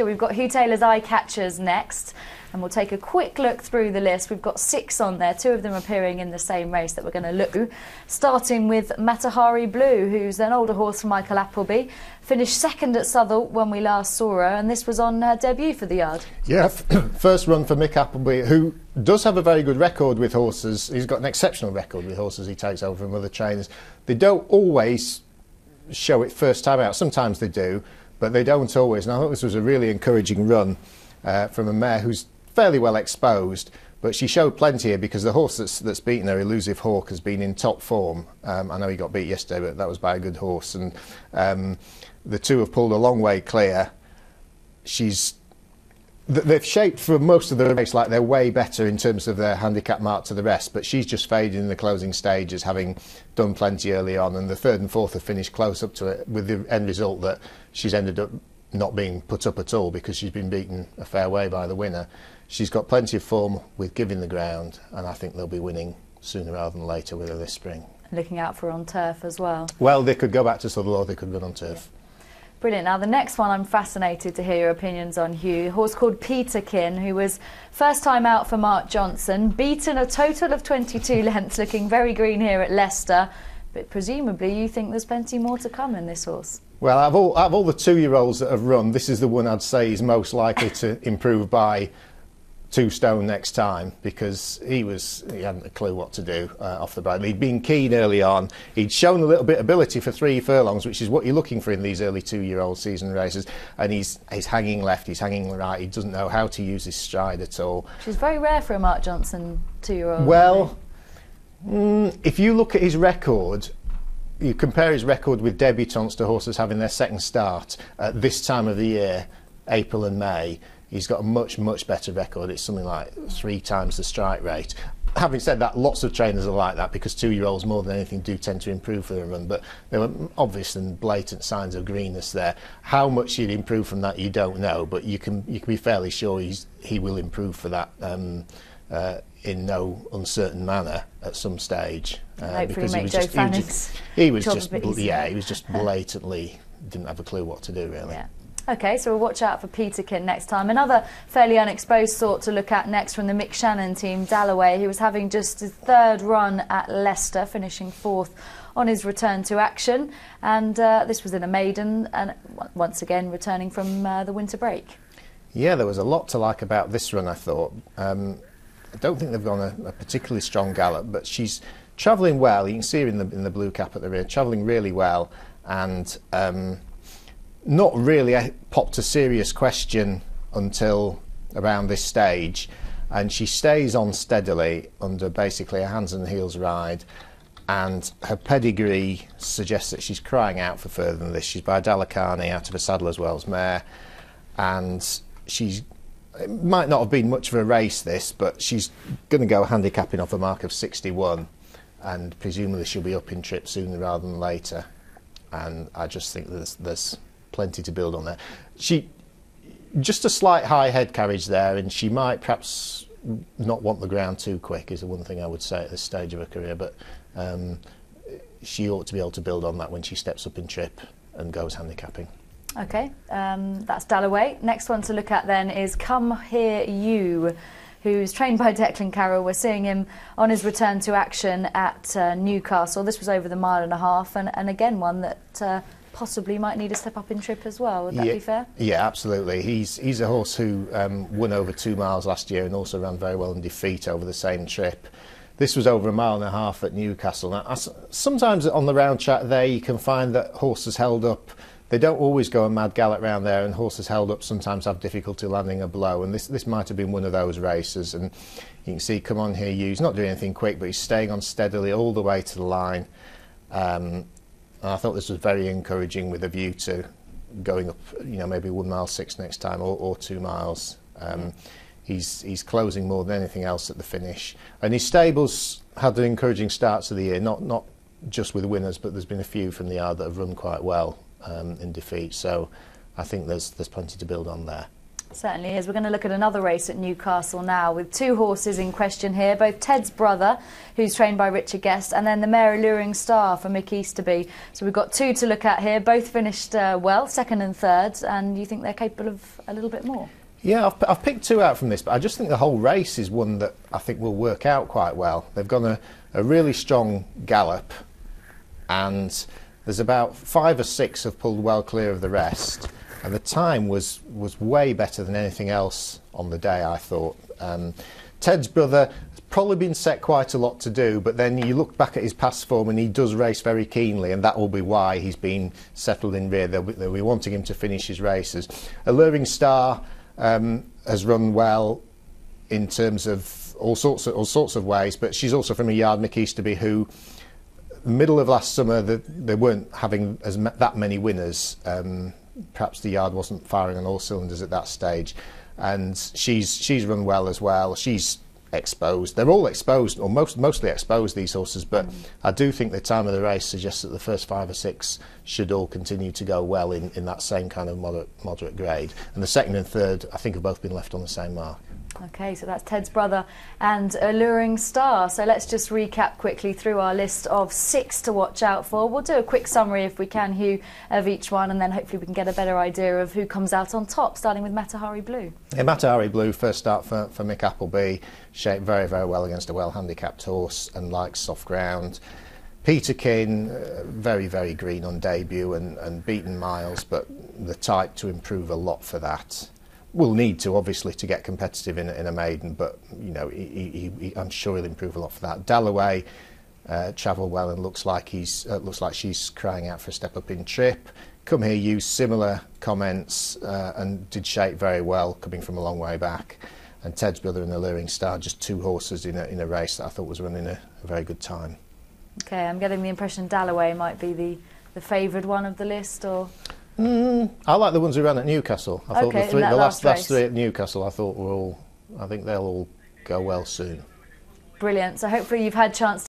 We've got Hugh Taylor's Eyecatchers next, and we'll take a quick look through the list. We've got 6 on there, 2 of them appearing in the same race that we're going to look at. Starting with Matahari Blue, who's an older horse from Michael Appleby. Finished second at Southall when we last saw her, and this was on her debut for the yard. Yeah, first run for Mick Appleby, who does have a very good record with horses. He's got an exceptional record with horses he takes over from other trainers. They don't always show it first time out. Sometimes they do, but they don't always. And I thought this was a really encouraging run from a mare who's fairly well exposed, but she showed plenty here because the horse that's beaten her, Elusive Hawk, has been in top form. I know he got beat yesterday, but that was by a good horse. And the two have pulled a long way clear. They've shaped for most of the race like they're way better in terms of their handicap mark to the rest, but she's just faded in the closing stages, having done plenty early on, and the third and fourth have finished close up to it, with the end result that she's ended up not being put up at all because she's been beaten a fair way by the winner. She's got plenty of form with giving the ground, and I think they'll be winning sooner rather than later with her this spring. Looking out for on turf as well. Well, they could go back to Southall or they could run on turf. Yeah. Brilliant. Now the next one, I'm fascinated to hear your opinions on, Hugh. A horse called Peterkin, who was first time out for Mark Johnson, beaten a total of 22 lengths, looking very green here at Leicester. But presumably you think there's plenty more to come in this horse. Well, out of all the 2-year-olds that have run, this is the one I'd say is most likely to improve by 2 stone next time, because he hadn't a clue what to do off the bridle. He'd been keen early on. He'd shown a little bit of ability for 3 furlongs, which is what you're looking for in these early 2-year-old season races. And he's hanging left, he's hanging right. He doesn't know how to use his stride at all. Which is very rare for a Mark Johnson 2-year-old. Well, if you look at his record, you compare his record with debutants to horses having their second start at this time of the year, April and May. He's got a much, much better record. It's something like 3 times the strike rate. Having said that, lots of trainers are like that because 2-year-olds more than anything do tend to improve for the run, but there were obvious and blatant signs of greenness there. How much he'd improve from that you don't know, but you can be fairly sure he will improve for that in no uncertain manner at some stage. Because he was just blatantly didn't have a clue what to do really. Yeah. OK, so we'll watch out for Peterkin next time. Another fairly unexposed sort to look at next from the Mick Shannon team, Doway. He was having just his 3rd run at Leicester, finishing 4th on his return to action. And this was in a maiden, and once again returning from the winter break. Yeah, there was a lot to like about this run, I thought. I don't think they've gone a particularly strong gallop, but she's travelling well. You can see her in the blue cap at the rear, travelling really well, and not really popped a serious question until around this stage, and she stays on steadily under basically a hands and heels ride, and her pedigree suggests that she's crying out for further than this. She's by Dalakani out of a Sadler's Wells mare, and it might not have been much of a race this, but she's going to go handicapping off a mark of 61, and presumably she'll be up in trip sooner rather than later, and I just think there's plenty to build on there. Just a slight high head carriage there, and she might perhaps not want the ground too quick is the one thing I would say at this stage of her career, but she ought to be able to build on that when she steps up in trip and goes handicapping. OK, that's Doway. Next one to look at then is Come Here You, who's trained by Declan Carroll. We're seeing him on his return to action at Newcastle. This was over the 1.5 miles, and again one that possibly might need a step up in trip as well. Would that be fair? Yeah, absolutely. He's a horse who won over 2 miles last year and also ran very well in defeat over the same trip. This was over 1.5 miles at Newcastle. Now, sometimes on the round track there you can find that horses held up. They don't always go a mad gallop round there, and horses held up sometimes have difficulty landing a blow, and this might have been one of those races. And you can see Come On Here You, he's not doing anything quick, but he's staying on steadily all the way to the line. I thought this was very encouraging with a view to going up, maybe 1.6 miles next time, or 2 miles. He's closing more than anything else at the finish, and his stables had an encouraging start to the year. Not just with winners, but there's been a few from the yard that have run quite well in defeat. So I think there's plenty to build on there. Certainly is. We're going to look at another race at Newcastle now with two horses in question here, both Ted's Brother, who's trained by Richard Guest, and then the mare Alluring Star for Mick Easterby. So we've got two to look at here, both finished well, second and third, and you think they're capable of a little bit more? Yeah, I've picked two out from this, but I just think the whole race is one that I think will work out quite well. They've gone a really strong gallop, and there's about 5 or 6 have pulled well clear of the rest. And the time was way better than anything else on the day, I thought. Ted's Brother has probably been set quite a lot to do, but then you look back at his past form and he does race very keenly, and that will be why he's been settled in rear. They'll be wanting him to finish his races. Alluring Star has run well in terms of all sorts of ways, but she's also from a yard, Mick Easterby, who middle of last summer they weren't having that many winners. Perhaps the yard wasn't firing on all cylinders at that stage, and she's run well as well. She's exposed. They're all exposed, or mostly exposed, these horses, but I do think the time of the race suggests that the first 5 or 6 should all continue to go well in that same kind of moderate grade, and the second and third I think have both been left on the same mark. Okay, so that's Ted's Brother and Alluring Star. So let's just recap quickly through our list of 6 to watch out for. We'll do a quick summary, if we can, Hugh, of each one, and then hopefully we can get a better idea of who comes out on top, starting with Matahari Blue. Yeah, Matahari Blue, first start for Mick Appleby, shaped very, very well against a well-handicapped horse and likes soft ground. Peterkin, very, very green on debut and beaten miles, but the type to improve a lot for that. Will need to, obviously, to get competitive in a maiden, but you know, I'm sure he'll improve a lot for that. Doway travelled well and looks like she's crying out for a step up in trip. Come Here used similar comments and did shape very well, coming from a long way back. And Ted's Brother and Alluring Star, just 2 horses in a race that I thought was running a very good time. Okay, I'm getting the impression Doway might be the favoured one of the list, or. I like the ones who ran at Newcastle. I thought the last 3 at Newcastle, I think they'll all go well soon. Brilliant. So hopefully you've had a chance